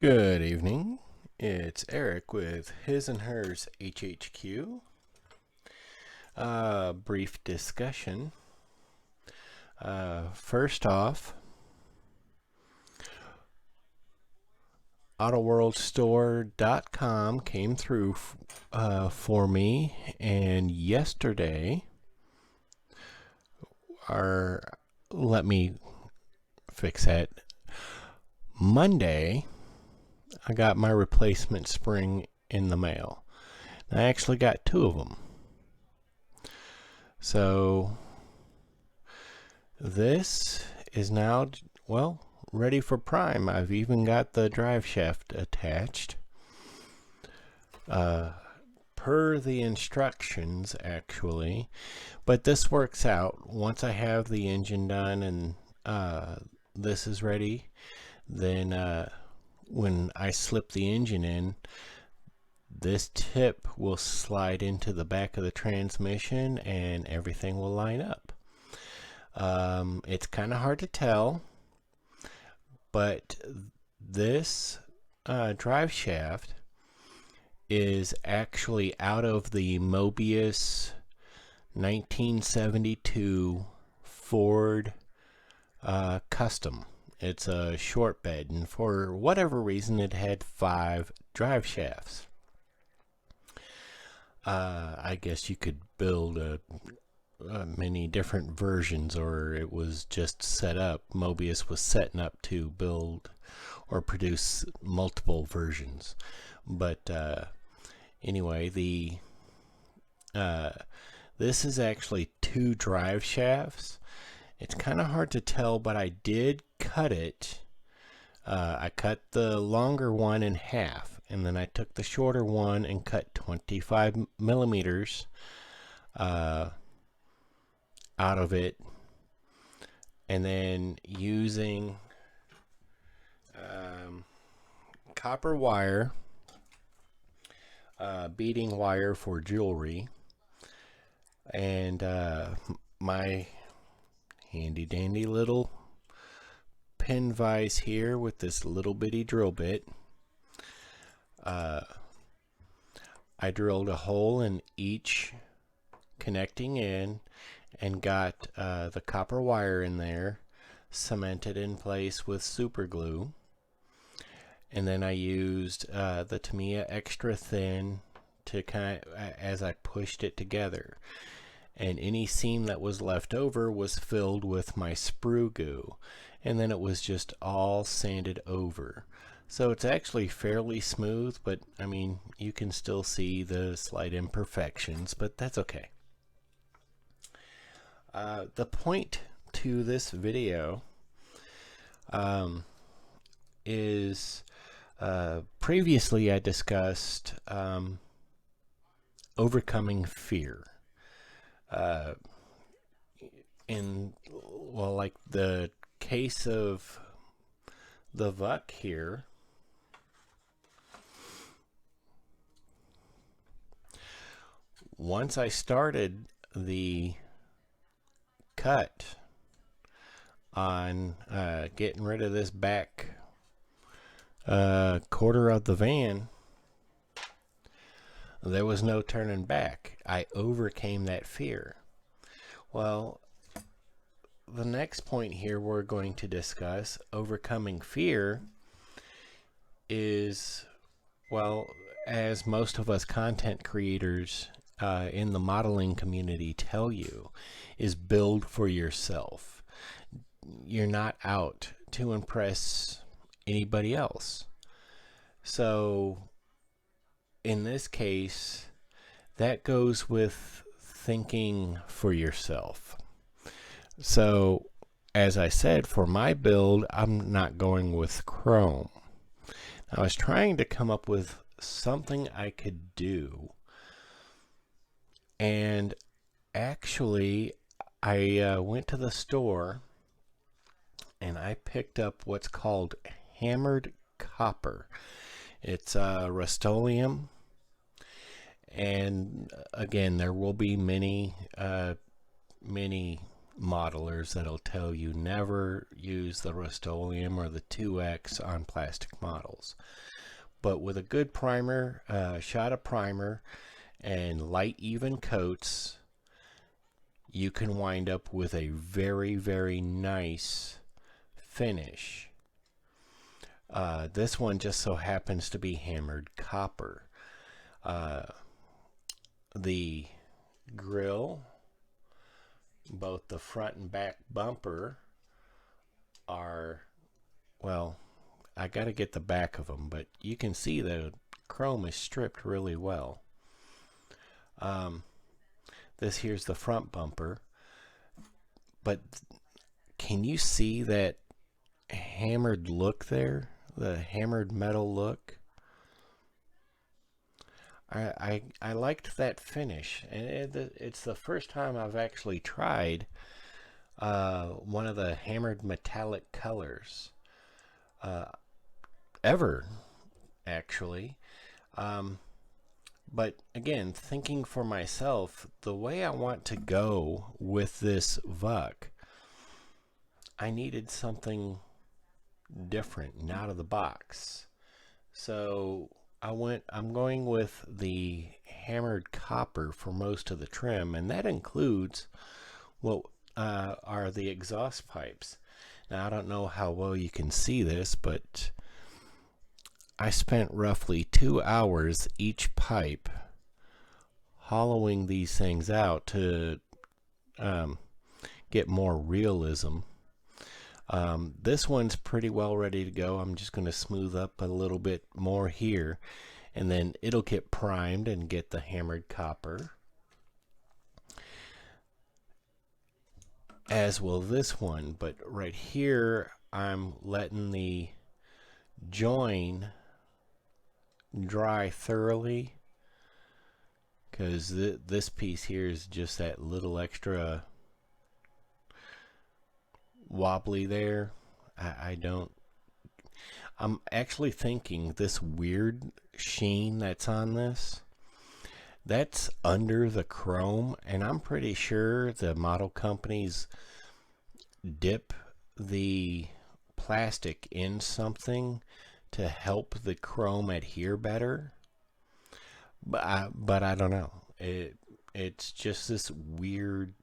Good evening. It's Eric with His&Hers HHQ. Brief discussion. First off, AutoWorldStore.com came through for me, and yesterday, let me fix that. Monday, I got my replacement spring in the mail. I actually got 2 of them. So this is now, well, ready for prime. I've even got the Driveshaft attached. Per the instructions, actually. But this works out. Once I have the engine done and this is ready, then when I slip the engine in, this tip will slide into the back of the transmission and everything will line up. It's kind of hard to tell, but this drive shaft is actually out of the Mobius 1972 Ford Custom. It's a short bed, and for whatever reason it had 5 drive shafts. I guess you could build many different versions, or it was just set up. Mobius was setting up to build or produce multiple versions. But anyway, this is actually 2 drive shafts. It's kind of hard to tell, but I did cut it. I cut the longer one in half, and then I took the shorter one and cut 25 millimeters out of it, and then using copper wire, beading wire for jewelry, and my handy dandy little pin vise here with this little bitty drill bit. I drilled a hole in each connecting in and got the copper wire in there, cemented in place with super glue, and then I used the Tamiya extra thin to as I pushed it together, and any seam that was left over was filled with my sprue goo, and then it was just all sanded over. So it's actually fairly smooth, but I mean, you can still see the slight imperfections, but that's okay. The point to this video is previously I discussed overcoming fear. Like the case of the Vuck here, once I started the cut on getting rid of this back quarter of the van, there was no turning back. I overcame that fear. Well, the next point here we're going to discuss, overcoming fear, is, well, as most of us content creators in the modeling community tell you, is build for yourself. You're not out to impress anybody else. So in this case, that goes with thinking for yourself. So as I said, for my build, I'm not going with chrome. I was trying to come up with something I could do, and actually I went to the store and I picked up what's called hammered copper. It's Rust-Oleum, and again, there will be many modelers that'll tell you never use the Rust-Oleum or the 2X on plastic models. But with a good primer, shot of primer, and light even coats, you can wind up with a very, very nice finish. This one just so happens to be hammered copper. The grill, both the front and back bumper are, well, I got to get the back of them, but you can see the chrome is stripped really well. This here's the front bumper, but can you see that hammered look there? The hammered metal look? I liked that finish, and it's the first time I've actually tried one of the hammered metallic colors ever, actually. But again, thinking for myself, the way I want to go with this VUC, I needed something different and out of the box. So I'm going with the hammered copper for most of the trim, and that includes what are the exhaust pipes. Now, I don't know how well you can see this, but I spent roughly 2 hours each pipe hollowing these things out to get more realism. This one's pretty well ready to go. I'm just going to smooth up a little bit more here, and then it'll get primed and get the hammered copper, as will this one. But right here, I'm letting the join dry thoroughly, because this piece here is just that little extra wobbly there. I'm actually thinking this weird sheen that's on this, that's under the chrome, and I'm pretty sure the model companies dip the plastic in something to help the chrome adhere better. But I don't know. It's just this weird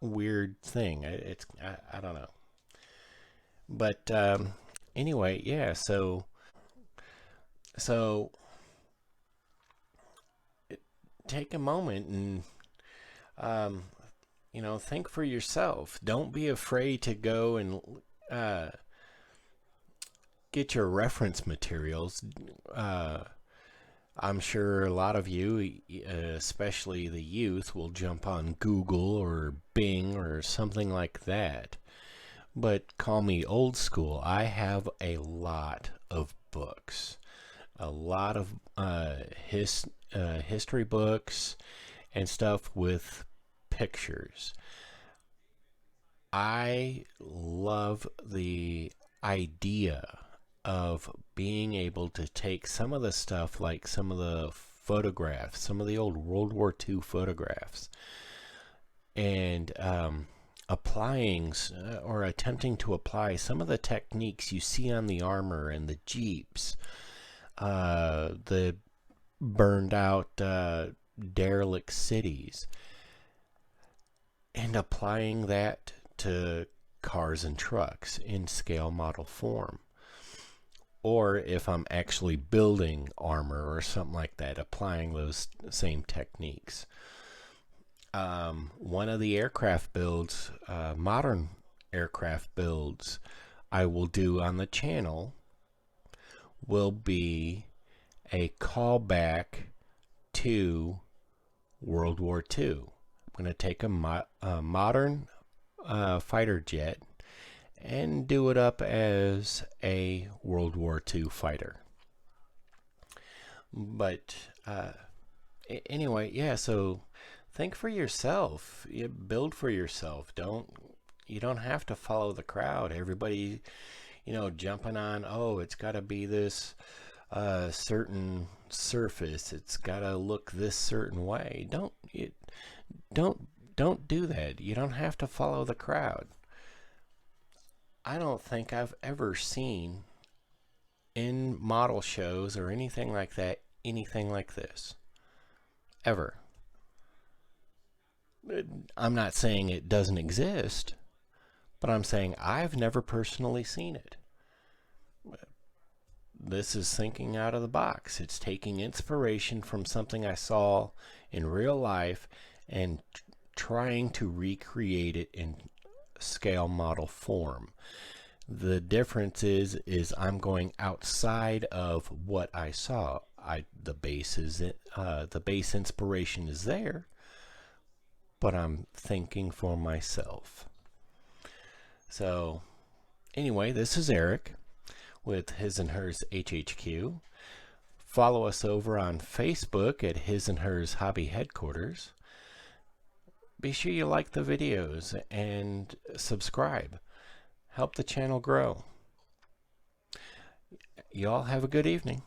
thing. I don't know. But anyway, yeah. So take a moment and think for yourself. Don't be afraid to go and get your reference materials. I'm sure a lot of you, especially the youth, will jump on Google or Bing or something like that. But call me old school. I have a lot of books, a lot of history books and stuff with pictures. I love the idea of being able to take some of the stuff, like some of the photographs, some of the old World War II photographs, and applying or attempting to apply some of the techniques you see on the armor and the Jeeps, the burned out derelict cities, and applying that to cars and trucks in scale model form. Or if I'm actually building armor or something like that, applying those same techniques. One of the aircraft builds, modern aircraft builds, I will do on the channel will be a callback to World War II. I'm going to take a modern fighter jet and do it up as a World War II fighter. But anyway, yeah, so think for yourself. You build for yourself. You don't have to follow the crowd. Everybody, jumping on, oh, it's got to be this certain surface. It's got to look this certain way. Don't don't do that. You don't have to follow the crowd. I don't think I've ever seen in model shows or anything like that, anything like this. Ever. I'm not saying it doesn't exist, but I'm saying I've never personally seen it. This is thinking out of the box. It's taking inspiration from something I saw in real life and trying to recreate it in scale model form. The difference is I'm going outside of what I saw. The base inspiration is there, but I'm thinking for myself. So anyway, this is Eric with His&Hers HHQ. Follow us over on Facebook at His&Hers Hobby Headquarters. Be sure you like the videos and subscribe. Help the channel grow. You all have a good evening.